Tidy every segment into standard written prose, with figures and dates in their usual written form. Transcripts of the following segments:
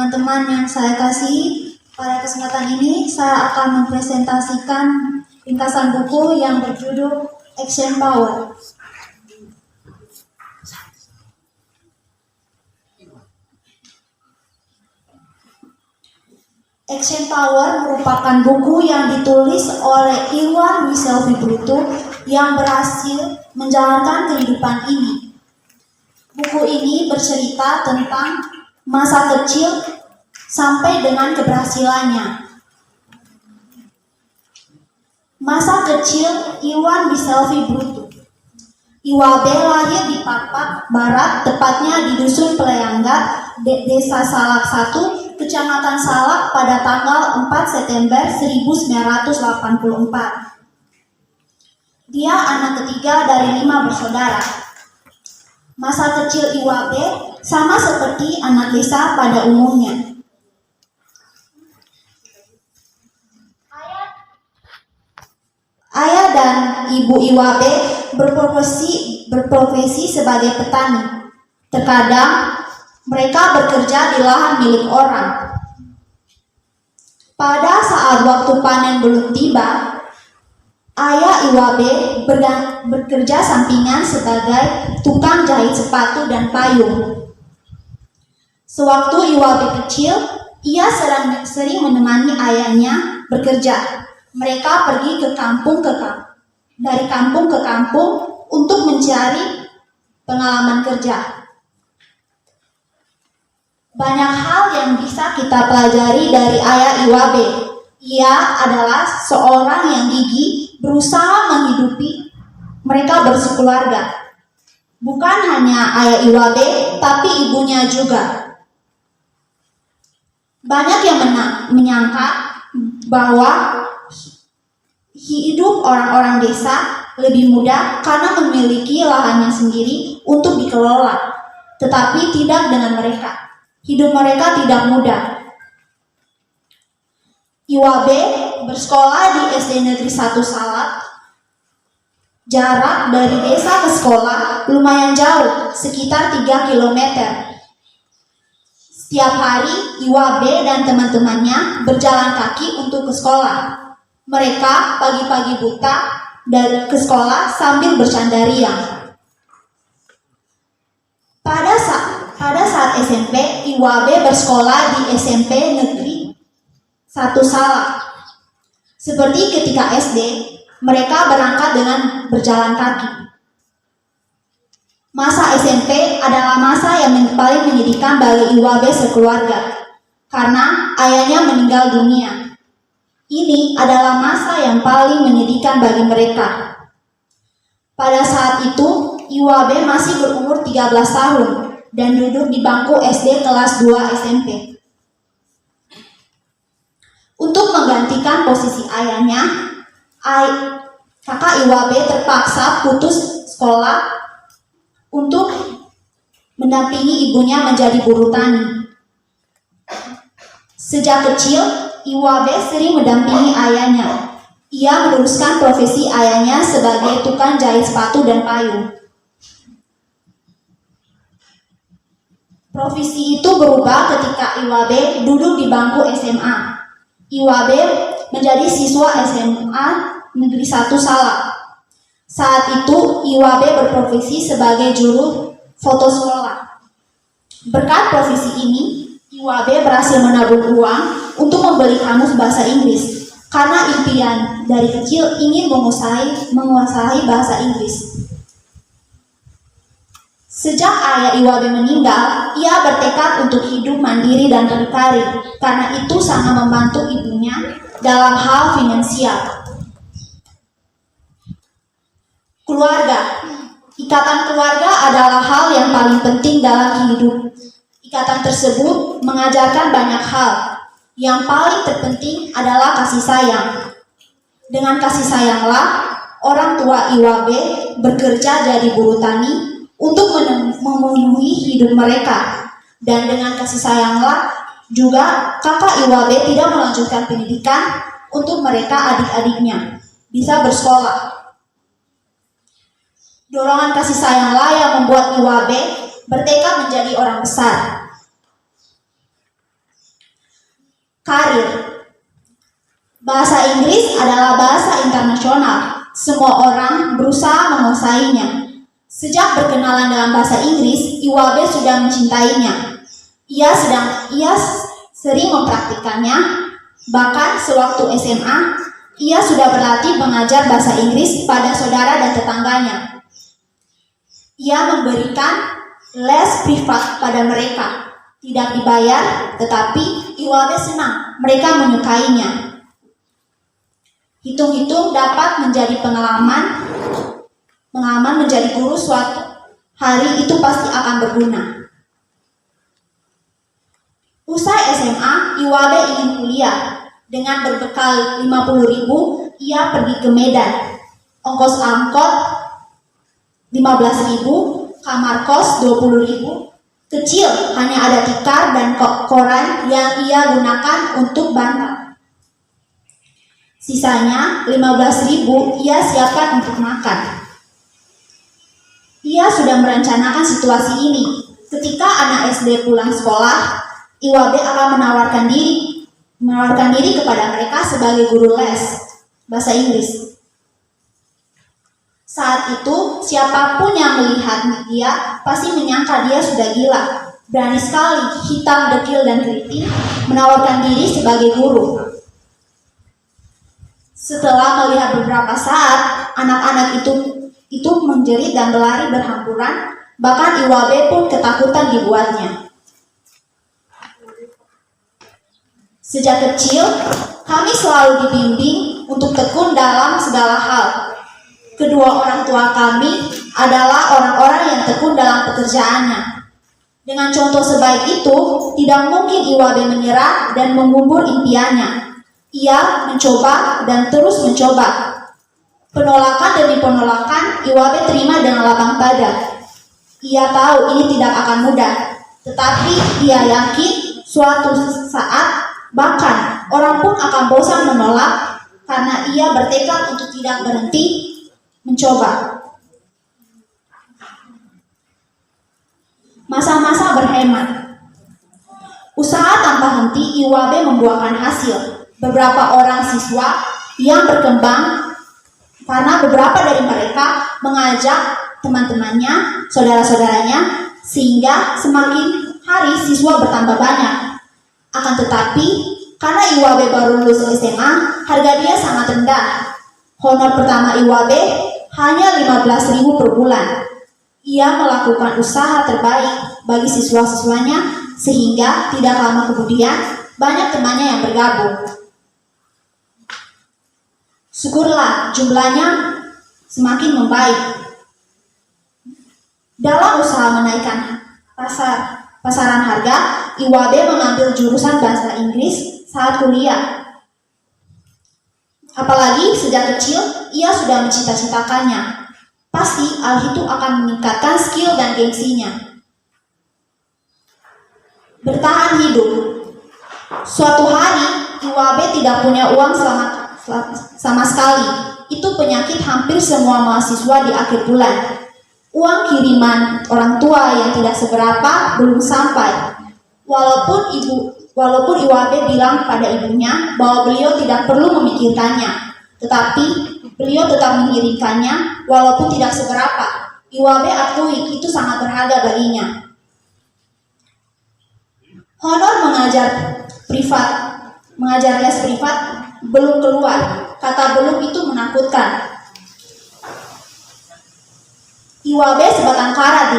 Teman-teman yang saya kasihi, pada kesempatan ini saya akan mempresentasikan ringkasan buku yang berjudul Action Power. Action Power merupakan buku yang ditulis oleh Iwan Wisselvybrutu yang berhasil menjalankan kehidupan ini. Buku ini bercerita tentang masa kecil sampai dengan keberhasilannya. Masa kecil Iwan Wisselvybrutu. Iwabe lahir di Papak Barat, tepatnya di Dusun Peleyanggat, Desa Salak 1, Kecamatan Salak pada tanggal 4 September 1984. Dia anak ketiga dari 5 bersaudara. Masa kecil Iwabe sama seperti anak desa pada umumnya. Ayah dan ibu Iwabe berprofesi sebagai petani. Terkadang mereka bekerja di lahan milik orang. Pada saat waktu panen belum tiba, ayah Iwabe bekerja sampingan sebagai tukang jahit sepatu dan payung. Sewaktu Iwabe kecil, ia sering menemani ayahnya bekerja. Mereka pergi dari kampung ke kampung untuk mencari pengalaman kerja. Banyak hal yang bisa kita pelajari dari ayah Iwabe. Ia adalah seorang yang gigih, berusaha menghidupi mereka bersekeluarga. Bukan hanya ayah Iwabe, tapi ibunya juga. Banyak yang menyangka bahwa hidup orang-orang desa lebih mudah karena memiliki lahannya sendiri untuk dikelola. Tetapi tidak dengan mereka. Hidup mereka tidak mudah. Iwabe bersekolah di SD Negeri 1 Salak. Jarak dari desa ke sekolah lumayan jauh, sekitar 3 km. Setiap hari, Iwabe dan teman-temannya berjalan kaki untuk ke sekolah. Mereka pagi-pagi buta dan ke sekolah sambil bercanda riang. Pada saat SMP, Iwabe bersekolah di SMP Negeri 1 Salak. Seperti ketika SD, mereka berangkat dengan berjalan kaki. Masa SMP adalah masa yang paling menyedihkan bagi Iwabe sekeluarga, karena ayahnya meninggal dunia. Ini adalah masa yang paling menyedihkan bagi mereka. Pada saat itu, Iwabe masih berumur 13 tahun dan duduk di bangku SD kelas 2 SMP. Untuk menggantikan posisi ayahnya, kakak Iwabe terpaksa putus sekolah untuk mendampingi ibunya menjadi buruh tani. Sejak kecil, Iwabe sering mendampingi ayahnya. Ia meneruskan profesi ayahnya sebagai tukang jahit sepatu dan payung. Profesi itu berubah ketika Iwabe duduk di bangku SMA. Iwabe menjadi siswa SMA Negeri 1 Salak. Saat itu, Iwabe berprofesi sebagai juru foto sekolah. Berkat profesi ini, Iwabe berhasil menabung uang untuk membeli kamus bahasa Inggris karena impian dari kecil ingin menguasai bahasa Inggris. Sejak ayah Iwabe meninggal, ia bertekad untuk hidup mandiri dan berkarir karena itu sangat membantu ibunya dalam hal finansial. Keluarga. Ikatan keluarga adalah hal yang paling penting dalam hidup. Ikatan tersebut mengajarkan banyak hal. Yang paling terpenting adalah kasih sayang. Dengan kasih sayanglah orang tua Iwabe bekerja jadi buruh tani untuk memenuhi hidup mereka. Dan dengan kasih sayanglah juga kakak Iwabe tidak melanjutkan pendidikan untuk mereka adik-adiknya bisa bersekolah. Dorongan kasih sayanglah yang membuat Iwabe bertekad menjadi orang besar. Karir. Bahasa Inggris adalah bahasa internasional. Semua orang berusaha menguasainya. Sejak berkenalan dalam bahasa Inggris, Iwabe sudah mencintainya. Ia sering mempraktikkannya. Bahkan sewaktu SMA, ia sudah berlatih mengajar bahasa Inggris pada saudara dan tetangganya. Ia memberikan les privat pada mereka. Tidak dibayar, tetapi Iwabe senang. Mereka menyukainya. Hitung-hitung dapat menjadi pengalaman menjadi guru suatu hari itu pasti akan berguna. Usai SMA, Iwabe ingin kuliah. Dengan berbekal 50.000, ia pergi ke Medan. Ongkos angkot 15.000, kamar kos 20.000. Kecil, hanya ada tikar dan koran yang ia gunakan untuk bantal. Sisanya 15.000 ia siapkan untuk makan. Ia sudah merencanakan situasi ini. Ketika anak SD pulang sekolah, Iwabe akan menawarkan diri kepada mereka sebagai guru les bahasa Inggris. Saat itu, siapapun yang melihat dia pasti menyangka dia sudah gila. Berani sekali, hitam, dekil, dan keriting menawarkan diri sebagai guru. Setelah melihat beberapa saat, anak-anak itu menjerit dan berlari berhamburan, bahkan Iwabe pun ketakutan dibuatnya. Sejak kecil, kami selalu dibimbing untuk tekun dalam segala hal. Kedua orang tua kami adalah orang-orang yang tekun dalam pekerjaannya. Dengan contoh sebaik itu, tidak mungkin Iwabe menyerah dan mengubur impiannya. Ia mencoba dan terus mencoba. Penolakan demi penolakan Iwabe terima dengan lapang dada. Ia tahu ini tidak akan mudah, tetapi ia yakin suatu saat bahkan orang pun akan bosan menolak karena ia bertekad untuk tidak berhenti mencoba. Masa-masa berhemat. Usaha tanpa henti Iwabe membuahkan hasil. Beberapa orang siswa yang berkembang karena beberapa dari mereka mengajak teman-temannya, saudara-saudaranya, sehingga semakin hari siswa bertambah banyak. Akan tetapi, karena Iwabe baru lulus SMA, harga dia sangat rendah. Honor pertama Iwabe hanya 15.000 per bulan. Ia melakukan usaha terbaik bagi siswa-siswanya, sehingga tidak lama kemudian banyak temannya yang bergabung. Syukurlah jumlahnya semakin membaik. Dalam usaha menaikkan pasaran harga, Iwabe mengambil jurusan bahasa Inggris saat kuliah. Apalagi sejak kecil ia sudah mencita-citakannya. Pasti hal itu akan meningkatkan skill dan gengsinya. Bertahan hidup. Suatu hari Iwabe tidak punya uang sama sekali. Itu penyakit hampir semua mahasiswa di akhir bulan. Uang kiriman orang tua yang tidak seberapa belum sampai. Walaupun Iwabe bilang pada ibunya bahwa beliau tidak perlu memikirkannya, tetapi beliau tetap mengirimkannya walaupun tidak seberapa. Iwabe akui itu sangat berharga baginya. Honor mengajar les privat belum keluar. Kata belum itu menakutkan. Iwabe sebatang kara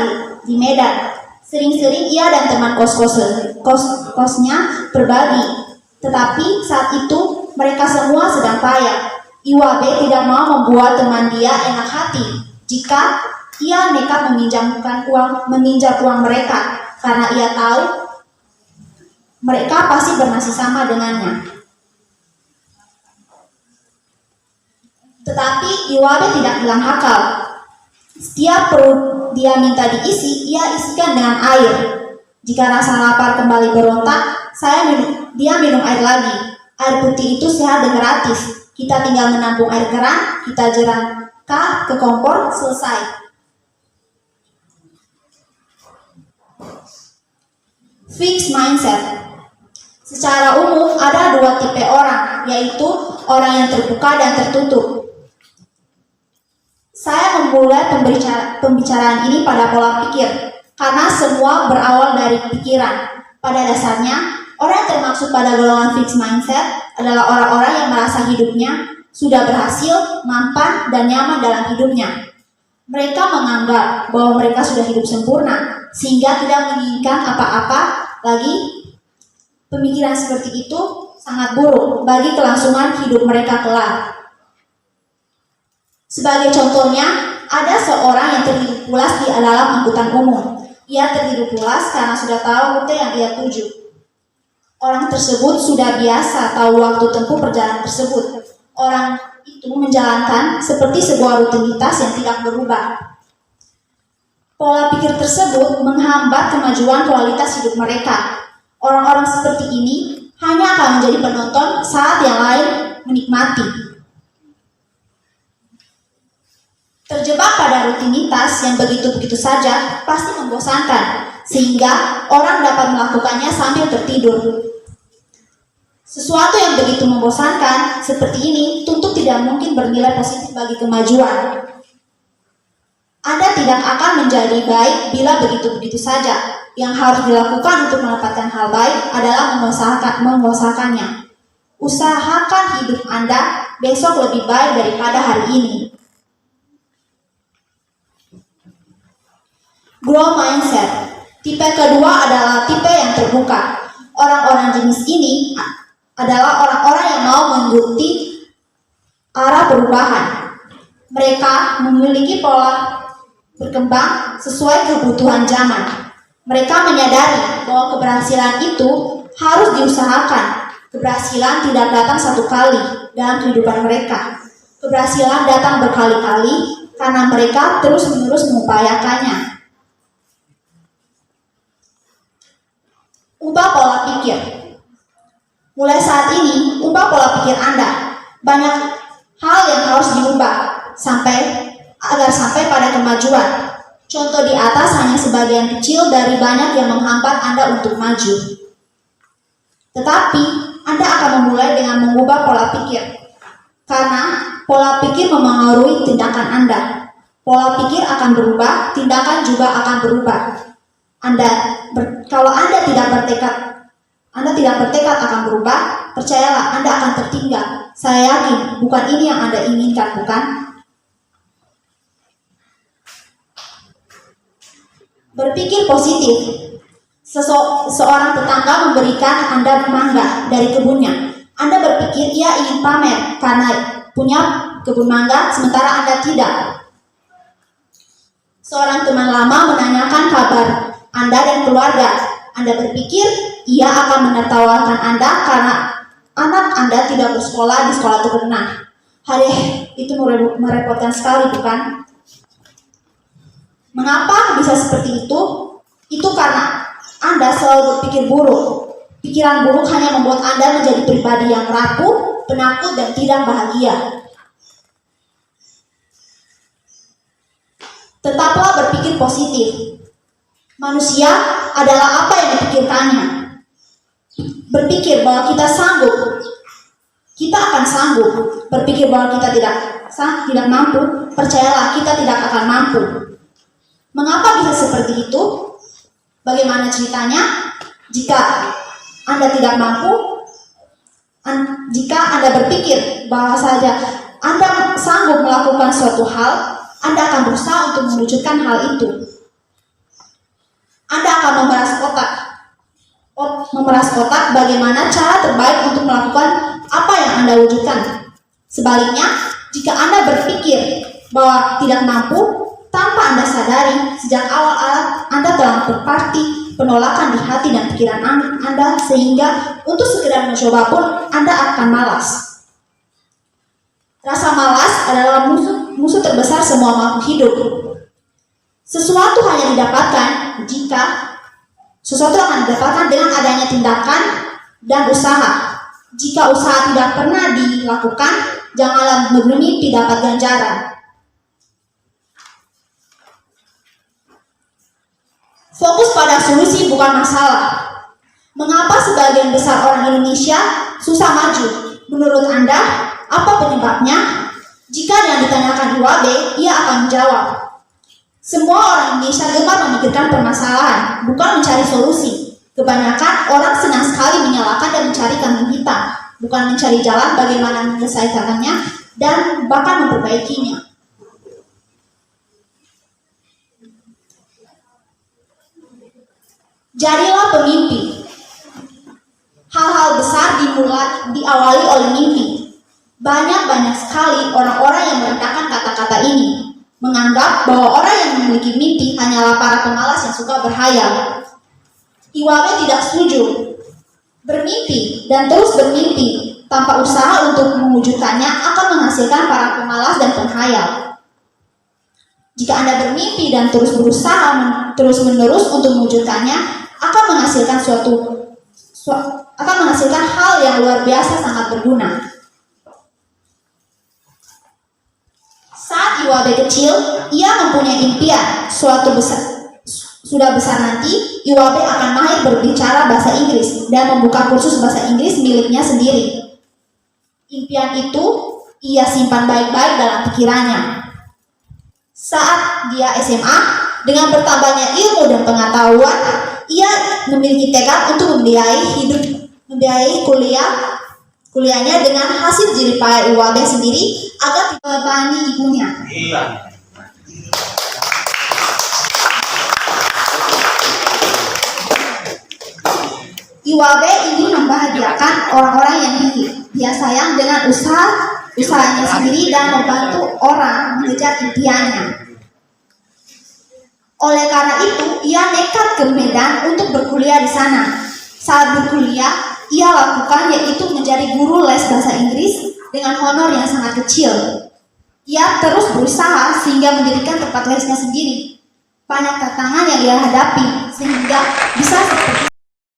di Medan. Sering-sering ia dan teman kosnya berbagi. Tetapi saat itu mereka semua sedang payah. Iwabe tidak mau membuat teman dia enak hati jika ia nekat meminjam uang mereka, karena ia tahu mereka pasti bernasib sama dengannya. Tetapi Iwabe tidak hilang akal. Setiap perut dia minta diisi, ia isikan dengan air. Jika rasa lapar kembali berontak, dia minum air lagi. Air putih itu sehat dan gratis. Kita tinggal menampung air keran, kita jerangka ke kompor, selesai. Fixed mindset. Secara umum ada dua tipe orang, yaitu orang yang terbuka dan tertutup. Saya memulai pembicaraan ini pada pola pikir, karena semua berawal dari pikiran. Pada dasarnya, orang yang termaksud pada golongan fixed mindset adalah orang-orang yang merasa hidupnya sudah berhasil, mampan, dan nyaman dalam hidupnya. Mereka menganggap bahwa mereka sudah hidup sempurna, sehingga tidak menginginkan apa-apa lagi. Pemikiran seperti itu sangat buruk bagi kelangsungan hidup mereka kelak. Sebagai contohnya, ada seorang yang tertidur pulas di dalam angkutan umum. Ia tertidur pulas karena sudah tahu rute yang ia tuju. Orang tersebut sudah biasa tahu waktu tempuh perjalanan tersebut. Orang itu menjalankan seperti sebuah rutinitas yang tidak berubah. Pola pikir tersebut menghambat kemajuan kualitas hidup mereka. Orang-orang seperti ini hanya akan menjadi penonton saat yang lain menikmati. Terjebak pada rutinitas yang begitu-begitu saja pasti membosankan, sehingga orang dapat melakukannya sambil tertidur. Sesuatu yang begitu membosankan seperti ini tentu tidak mungkin bernilai positif bagi kemajuan. Anda tidak akan menjadi baik bila begitu-begitu saja. Yang harus dilakukan untuk mendapatkan hal baik adalah mengusahakannya. Usahakan hidup Anda besok lebih baik daripada hari ini. Growth mindset. Tipe kedua adalah tipe yang terbuka. Orang-orang jenis ini adalah orang-orang yang mau mengikuti arah perubahan. Mereka memiliki pola berkembang sesuai kebutuhan zaman. Mereka menyadari bahwa keberhasilan itu harus diusahakan. Keberhasilan tidak datang satu kali dalam kehidupan mereka. Keberhasilan datang berkali-kali karena mereka terus-menerus mengupayakannya. Ubah pola pikir. Mulai saat ini, ubah pola pikir Anda. Banyak hal yang harus diubah agar sampai pada kemajuan. Contoh di atas hanya sebagian kecil dari banyak yang menghambat Anda untuk maju. Tetapi, Anda akan memulai dengan mengubah pola pikir. Karena pola pikir memengaruhi tindakan Anda. Pola pikir akan berubah, tindakan juga akan berubah. Kalau Anda tidak bertekad akan berubah, percayalah Anda akan tertinggal. Saya yakin bukan ini yang Anda inginkan, bukan? Berpikir positif. Seorang tetangga memberikan Anda mangga dari kebunnya. Anda berpikir ia ingin pamer karena punya kebun mangga, sementara Anda tidak. Seorang teman lama menanyakan kabar Anda dan keluarga. Anda berpikir ia akan menertawakan Anda karena anak Anda tidak bersekolah di sekolah terkenal. Hari itu merepotkan sekali, bukan? Mengapa bisa seperti itu? Itu karena Anda selalu berpikir buruk. Pikiran buruk hanya membuat Anda menjadi pribadi yang rapuh, penakut, dan tidak bahagia. Tetaplah berpikir positif. Manusia adalah apa yang dipikirkannya. Berpikir bahwa kita sanggup, kita akan sanggup. Berpikir bahwa kita tidak mampu, percayalah kita tidak akan mampu. Mengapa bisa seperti itu? Bagaimana ceritanya? Jika Anda tidak mampu, jika Anda berpikir bahwa saja Anda sanggup melakukan suatu hal, Anda akan berusaha untuk mewujudkan hal itu. Anda akan memeras otak bagaimana cara terbaik untuk melakukan apa yang Anda wujudkan. Sebaliknya, jika Anda berpikir bahwa tidak mampu, tanpa Anda sadari, sejak awal Anda telah berparti penolakan di hati dan pikiran Anda, sehingga untuk sekedar mencoba pun Anda akan malas. Rasa malas adalah musuh terbesar semua makhluk hidup. Sesuatu akan didapatkan dengan adanya tindakan dan usaha. Jika usaha tidak pernah dilakukan, janganlah bermimpi dapat ganjaran. Fokus pada solusi bukan masalah. Mengapa sebagian besar orang Indonesia susah maju? Menurut Anda, apa penyebabnya? Jika yang ditanyakan IWAB, ia akan menjawab, semua orang Indonesia gemar memikirkan permasalahan, bukan mencari solusi. Kebanyakan orang senang sekali menyalahkan dan mencari kambing hitam, bukan mencari jalan bagaimana menyelesaikannya dan bahkan memperbaikinya. Jadilah pemimpi. Hal-hal besar diawali oleh mimpi. Banyak sekali orang-orang yang merendahkan kata-kata ini, menganggap bahwa orang yang memiliki mimpi hanyalah para pemalas yang suka berhayal. IWAB tidak setuju. Bermimpi dan terus bermimpi tanpa usaha untuk mewujudkannya akan menghasilkan para pemalas dan penghayal. Jika Anda bermimpi dan terus berusaha terus-menerus untuk mewujudkannya, akan menghasilkan hal yang luar biasa sangat berguna. Saat IWAB kecil, ia mempunyai impian sudah besar nanti, IWAB akan mahir berbicara bahasa Inggris dan membuka kursus bahasa Inggris miliknya sendiri. Impian itu ia simpan baik-baik dalam pikirannya. Saat dia SMA, dengan bertambahnya ilmu dan pengetahuan, ia memiliki tekad untuk membiayai kuliahnya dengan hasil jeripaya IWAB sendiri agar dibebani ibunya. IWAB ingin membahagiakan orang-orang yang dia sayang dengan usahanya sendiri dan membantu orang mengejar impiannya. Oleh karena itu, ia nekat ke Medan untuk berkuliah di sana. Saat berkuliah, ia lakukan yaitu menjadi guru les bahasa Inggris dengan honor yang sangat kecil. Ia terus berusaha sehingga mendirikan tempat lesnya sendiri. Banyak tantangan yang ia hadapi sehingga bisa seperti